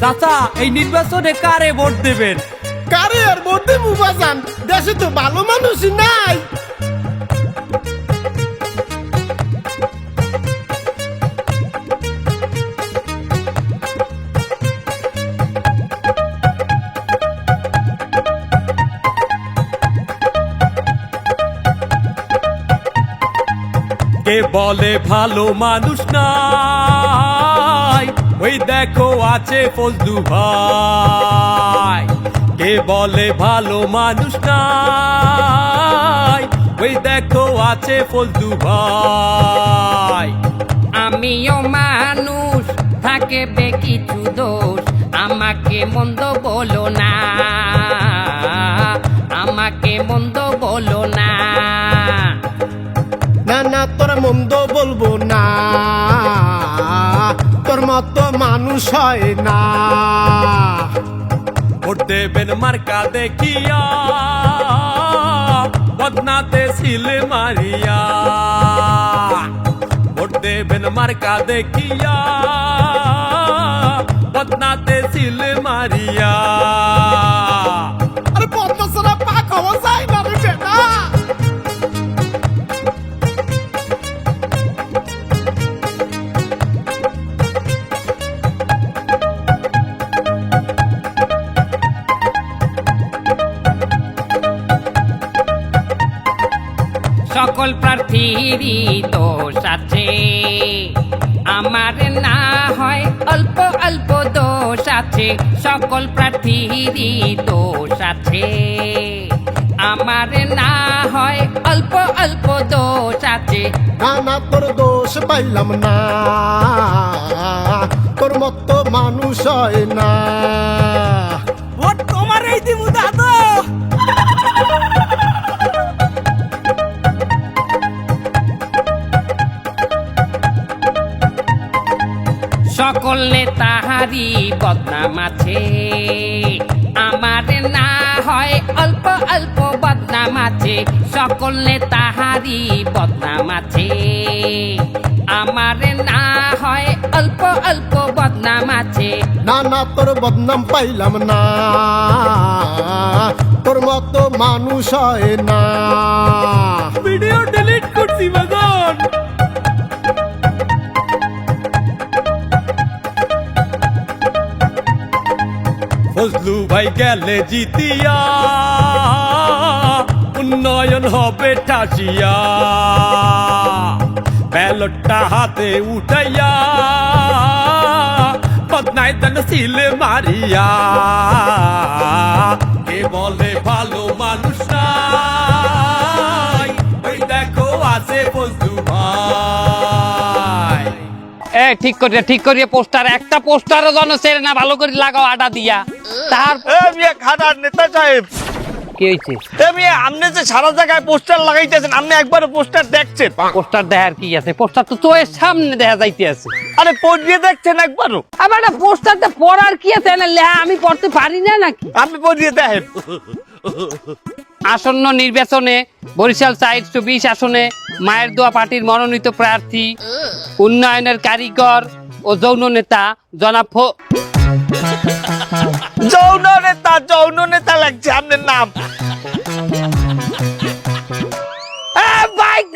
চাচা এই নির্বাচনে কারে ভোট দেবেন? কারে আর ভোট দেবো বাজান, দেশে তো ভালো মানুষই নাই। কে বলে ভালো মানুষ নাই, ওই দেখো আছে ফজলু ভাই। কে বলে ভালো মানুষ নাই, ওই দেখো আছে ফজলু ভাই। আমিও মানুষ, থাকে বে কিছু দোষ, আমাকে মন্দ বলো না, আমাকে মন্দ বলো না। না না তোর মন্দ বলবো না, তোর মতো মানুষ হয় না। ভোট দেবেন মার্কা দেখিয়া, বদনাতে সিল মারিয়া। ভোট দেবেন মার্কা দেখিয়া, বদনাতে সিল মারিয়া। আরে পদ্মা ছাড়া পাক হওয়া যায় না রে বেটা। সকল প্রার্থীরই দোষ আছে, আমার না হয় অল্প অল্প দোষ আছে। সকল প্রার্থীরই দোষ আছে, আমার না হয় অল্প অল্প দোষ আছে। না না তোর দোষ পাইলাম না, তোর মতো মানুষ হয় না। ভোট তোমার এই দিবু দাদু। সকল নেতাহারি বদনাম আছে, আমার না হয় অল্প অল্প বদনাম আছে। সকল নেতাহারি বদনাম আছে, আমার না হয় অল্প অল্প বদনাম আছে। না না তোর বদনাম পাইলাম না, তোর মতো মানুষ হয় না। ভিডিও ডিলিট করছি বাজান। ফজলু ভাই গেলে জিতিয়া, উন্নয়ন হবে ঠাসিয়া। ব্যালটটা হাতে উঠাইয়া, বদনাই দেন সিল মারিয়া। কে বলে ভালো মানুষ নাই, ওই দেখো আছে ফজলু ভাই। ঠিক করিয়া পোস্টার, একটা পোস্টারও জন ছেড়ে না, ভালো করে লাগাও আটা দিয়া। তার খাটার নেতা সাহেব, কি হয়েছে? আপনি যে সারা জায়গায় পোস্টার লাগাইতেছেন, আপনি একবার পোস্টার দেখছেন? পোস্টার দেখার কি আছে? পোস্টার তো চোখের সামনে দেখা যাইতে আছে। আরে পড়িয়ে দেখছেন একবারও? আবার পোস্টারটা পড়ার কি আছে না, লেহা আমি পড়তে পারি না নাকি? আপনি পড়িয়ে দেখেন। আসন্ন নির্বাচনে বরিশাল 420 আসনে মায়ের দোয়া পার্টির মনোনীত প্রার্থী, উন্নয়নের কারিগর ও যৌন নেতা জনাব যৌন নেতা লাগছে আপনার নাম। বাইক